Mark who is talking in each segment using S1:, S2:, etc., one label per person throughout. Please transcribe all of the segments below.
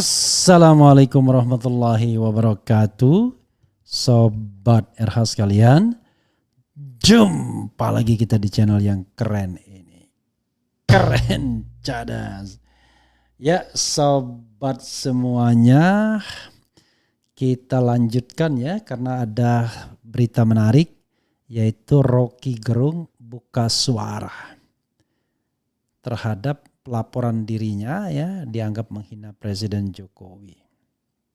S1: Assalamualaikum warahmatullahi wabarakatuh. Sobat RH sekalian, jumpa lagi kita di channel yang keren ini. Keren cadas. Ya sobat semuanya, kita lanjutkan ya karena ada berita menarik yaitu Rocky Gerung buka suara terhadap pelaporan dirinya ya dianggap menghina Presiden Jokowi.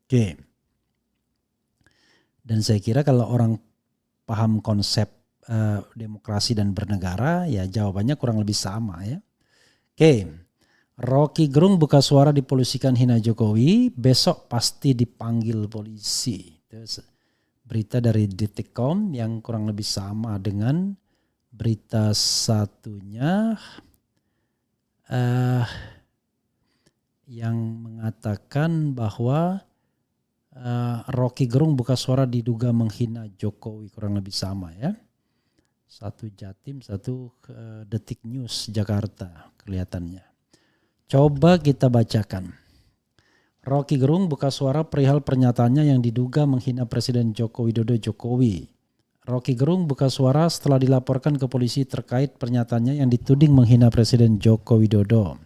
S1: Oke. Dan saya kira kalau orang paham konsep demokrasi dan bernegara ya jawabannya kurang lebih sama ya. Oke. Rocky Gerung buka suara dipolusikan hina Jokowi, besok pasti dipanggil polisi. Terus berita dari Detikcom yang kurang lebih sama dengan berita satunya. Yang mengatakan bahwa Rocky Gerung buka suara diduga menghina Jokowi, kurang lebih sama ya. Satu Jatim, satu Detik News Jakarta kelihatannya. Coba kita bacakan. Rocky Gerung buka suara perihal pernyataannya yang diduga menghina Presiden Joko Widodo Jokowi. Rocky Gerung buka suara setelah dilaporkan ke polisi terkait pernyataannya yang dituding menghina Presiden Joko Widodo.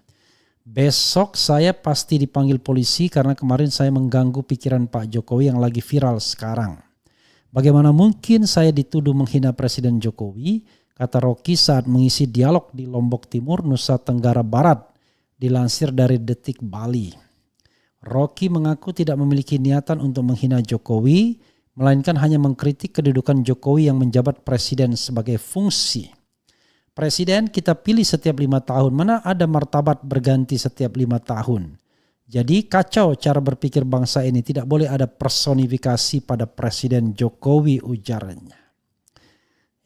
S1: Besok saya pasti dipanggil polisi karena kemarin saya mengganggu pikiran Pak Jokowi yang lagi viral sekarang. Bagaimana mungkin saya dituduh menghina Presiden Jokowi, kata Rocky saat mengisi dialog di Lombok Timur, Nusa Tenggara Barat, dilansir dari Detik Bali. Rocky mengaku tidak memiliki niatan untuk menghina Jokowi, melainkan hanya mengkritik kedudukan Jokowi yang menjabat presiden sebagai fungsi. Presiden kita pilih setiap 5 tahun, mana ada martabat berganti setiap 5 tahun. Jadi kacau cara berpikir bangsa ini, tidak boleh ada personifikasi pada Presiden Jokowi, ujarnya.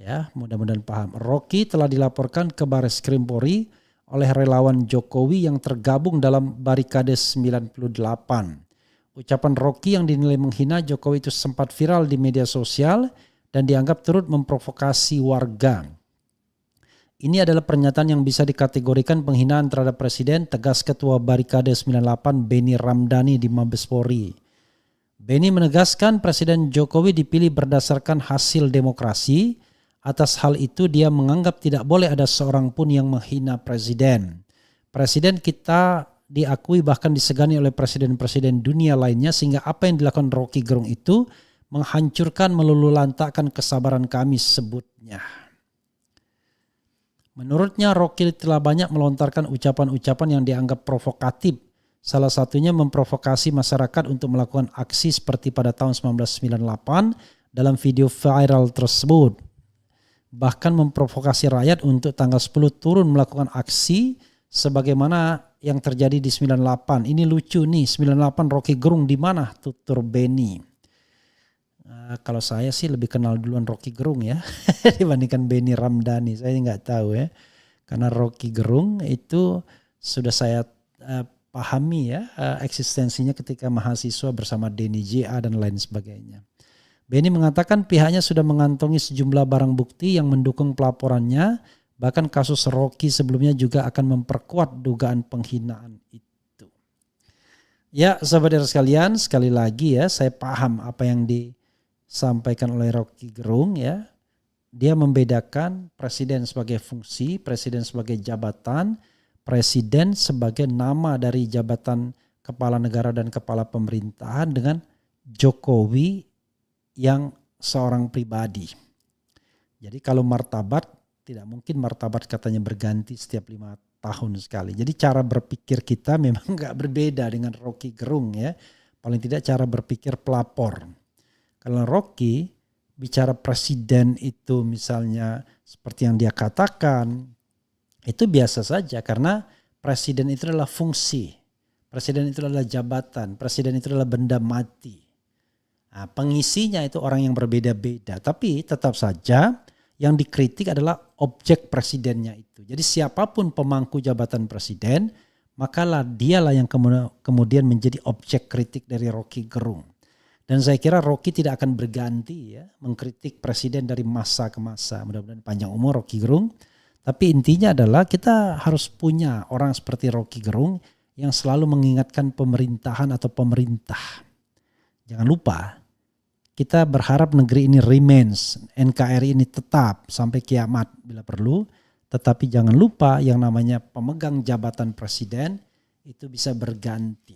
S1: Ya, mudah-mudahan paham. Rocky telah dilaporkan ke Baris Krim Polri oleh relawan Jokowi yang tergabung dalam Barikade 98. Ucapan Rocky yang dinilai menghina Jokowi itu sempat viral di media sosial dan dianggap turut memprovokasi warga. Ini adalah pernyataan yang bisa dikategorikan penghinaan terhadap Presiden, tegas Ketua Barikade 98 Beni Ramdhani di Mabes Polri. Beni menegaskan Presiden Jokowi dipilih berdasarkan hasil demokrasi. Atas hal itu dia menganggap tidak boleh ada seorang pun yang menghina Presiden. Presiden kita diakui bahkan disegani oleh presiden-presiden dunia lainnya, sehingga apa yang dilakukan Rocky Gerung itu menghancurkan, meluluhlantakkan kesabaran kami, sebutnya. Menurutnya Rocky telah banyak melontarkan ucapan-ucapan yang dianggap provokatif. Salah satunya memprovokasi masyarakat untuk melakukan aksi seperti pada tahun 1998 dalam video viral tersebut. Bahkan memprovokasi rakyat untuk tanggal 10 turun melakukan aksi sebagaimana yang terjadi di 98. Ini lucu nih, 98 Rocky Gerung di mana? Tutur Beni. Kalau saya sih lebih kenal duluan Rocky Gerung ya dibandingkan Beni Ramdhani. Saya nggak tahu ya. Karena Rocky Gerung itu sudah saya pahami ya eksistensinya ketika mahasiswa bersama Denny J.A. dan lain sebagainya. Beni mengatakan pihaknya sudah mengantongi sejumlah barang bukti yang mendukung pelaporannya. Bahkan kasus Rocky sebelumnya juga akan memperkuat dugaan penghinaan itu. Ya sahabat sekalian, sekali lagi ya saya paham apa yang disampaikan oleh Rocky Gerung ya. Dia membedakan presiden sebagai fungsi, presiden sebagai jabatan, presiden sebagai nama dari jabatan kepala negara dan kepala pemerintahan dengan Jokowi yang seorang pribadi. Jadi kalau martabat, tidak mungkin martabat katanya berganti setiap 5 tahun sekali. Jadi cara berpikir kita memang gak berbeda dengan Rocky Gerung ya. Paling tidak cara berpikir pelapor. Kalau Rocky bicara presiden itu misalnya seperti yang dia katakan, itu biasa saja karena presiden itu adalah fungsi. Presiden itu adalah jabatan, presiden itu adalah benda mati. Nah, pengisinya itu orang yang berbeda-beda, tapi tetap saja yang dikritik adalah objek presidennya itu. Jadi siapapun pemangku jabatan presiden, makalah dialah yang kemudian menjadi objek kritik dari Rocky Gerung. Dan saya kira Rocky tidak akan berganti ya mengkritik presiden dari masa ke masa. Mudah-mudahan panjang umur Rocky Gerung. Tapi intinya adalah kita harus punya orang seperti Rocky Gerung yang selalu mengingatkan pemerintahan atau pemerintah. Jangan lupa, kita berharap negeri ini remains, NKRI ini tetap sampai kiamat bila perlu. Tetapi jangan lupa yang namanya pemegang jabatan presiden itu bisa berganti.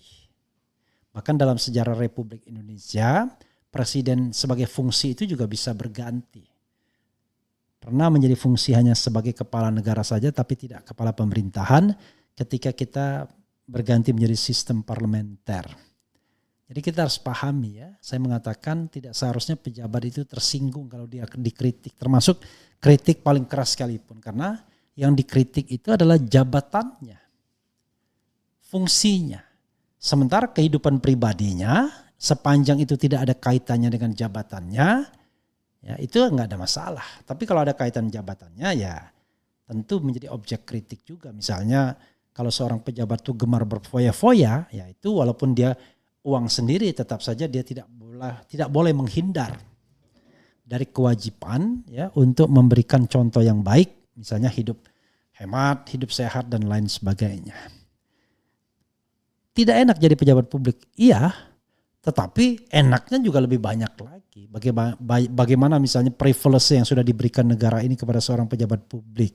S1: Bahkan dalam sejarah Republik Indonesia, presiden sebagai fungsi itu juga bisa berganti. Pernah menjadi fungsi hanya sebagai kepala negara saja tapi tidak kepala pemerintahan ketika kita berganti menjadi sistem parlementer. Jadi kita harus pahami ya, saya mengatakan tidak seharusnya pejabat itu tersinggung kalau dia dikritik, termasuk kritik paling keras sekalipun, karena yang dikritik itu adalah jabatannya, fungsinya. Sementara kehidupan pribadinya sepanjang itu tidak ada kaitannya dengan jabatannya, ya itu enggak ada masalah. Tapi kalau ada kaitan jabatannya ya tentu menjadi objek kritik juga. Misalnya kalau seorang pejabat itu gemar berfoya-foya, ya itu walaupun dia uang sendiri tetap saja dia tidak boleh menghindar dari kewajiban ya untuk memberikan contoh yang baik, misalnya hidup hemat, hidup sehat dan lain sebagainya. Tidak enak jadi pejabat publik, iya, tetapi enaknya juga lebih banyak lagi. Bagaimana misalnya privilege yang sudah diberikan negara ini kepada seorang pejabat publik.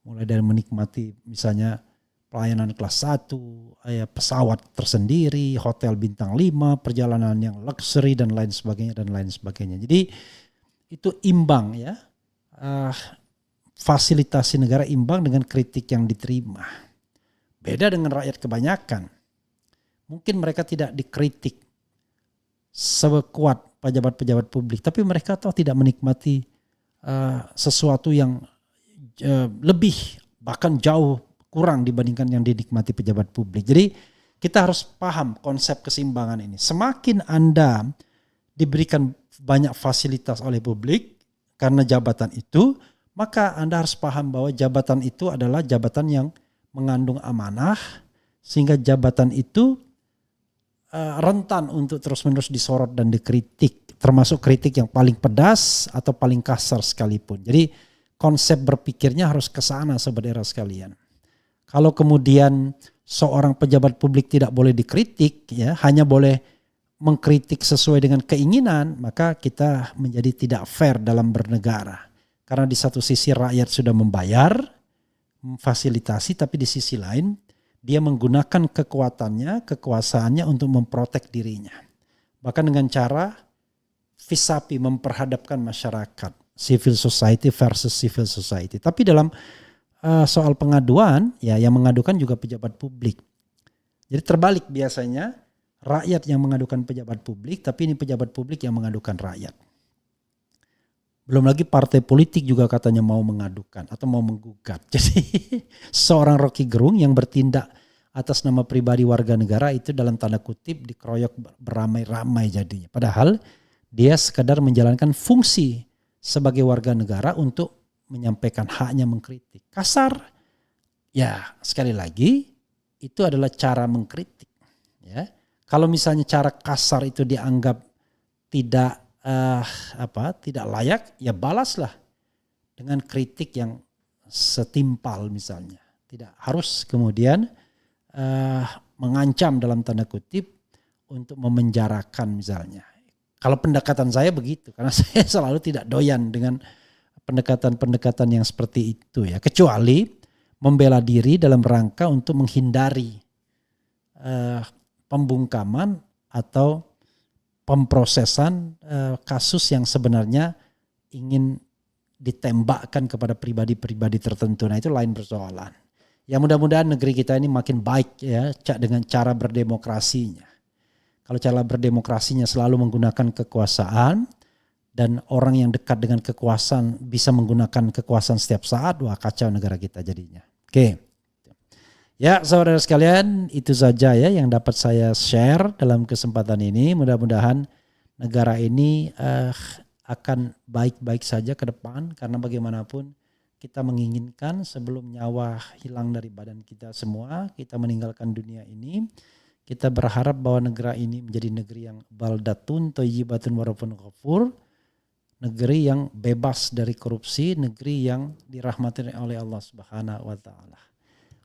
S1: Mulai dari menikmati misalnya pelayanan kelas 1, pesawat tersendiri, hotel bintang 5, perjalanan yang luxury dan lain sebagainya. Jadi itu imbang ya. Fasilitasi negara imbang dengan kritik yang diterima. Beda dengan rakyat kebanyakan. Mungkin mereka tidak dikritik sekuat pejabat-pejabat publik, tapi mereka tidak menikmati sesuatu yang lebih bahkan jauh kurang dibandingkan yang dinikmati pejabat publik. Jadi kita harus paham konsep keseimbangan ini. Semakin Anda diberikan banyak fasilitas oleh publik karena jabatan itu, maka Anda harus paham bahwa jabatan itu adalah jabatan yang mengandung amanah, sehingga jabatan itu rentan untuk terus-menerus disorot dan dikritik, termasuk kritik yang paling pedas atau paling kasar sekalipun. Jadi konsep berpikirnya harus ke sana saudara sekalian. Kalau kemudian seorang pejabat publik tidak boleh dikritik, ya hanya boleh mengkritik sesuai dengan keinginan, maka kita menjadi tidak fair dalam bernegara. Karena di satu sisi rakyat sudah membayar, memfasilitasi, tapi di sisi lain dia menggunakan kekuatannya, kekuasaannya untuk memprotek dirinya. Bahkan dengan cara visapi memperhadapkan masyarakat, civil society versus civil society. Tapi dalam soal pengaduan, ya yang mengadukan juga pejabat publik. Jadi terbalik biasanya, rakyat yang mengadukan pejabat publik, tapi ini pejabat publik yang mengadukan rakyat. Belum lagi partai politik juga katanya mau mengadukan atau mau menggugat. Jadi seorang Rocky Gerung yang bertindak atas nama pribadi warga negara itu dalam tanda kutip dikeroyok beramai-ramai jadinya. Padahal dia sekadar menjalankan fungsi sebagai warga negara untuk menyampaikan haknya mengkritik. Kasar, ya sekali lagi itu adalah cara mengkritik. Ya, kalau misalnya cara kasar itu dianggap tidak tidak layak, ya balaslah dengan kritik yang setimpal misalnya. Tidak harus kemudian mengancam dalam tanda kutip untuk memenjarakan misalnya. Kalau pendekatan saya begitu, karena saya selalu tidak doyan dengan pendekatan-pendekatan yang seperti itu ya. Kecuali membela diri dalam rangka untuk menghindari pembungkaman atau pemprosesan kasus yang sebenarnya ingin ditembakkan kepada pribadi-pribadi tertentu. Nah itu lain persoalan. Ya mudah-mudahan negeri kita ini makin baik ya dengan cara berdemokrasinya. Kalau cara berdemokrasinya selalu menggunakan kekuasaan dan orang yang dekat dengan kekuasaan bisa menggunakan kekuasaan setiap saat, wah kacau negara kita jadinya. Oke. Ya saudara sekalian, itu saja ya yang dapat saya share dalam kesempatan ini. Mudah-mudahan negara ini akan baik-baik saja ke depan, karena bagaimanapun kita menginginkan sebelum nyawa hilang dari badan kita semua, kita meninggalkan dunia ini, kita berharap bahwa negara ini menjadi negeri yang baldatun thayyibatun warabun ghafur, negeri yang bebas dari korupsi, negeri yang dirahmati oleh Allah Subhanahu wa taala.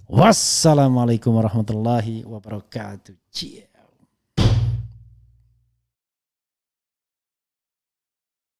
S1: Wassalamualaikum warahmatullahi wabarakatuh. Cie.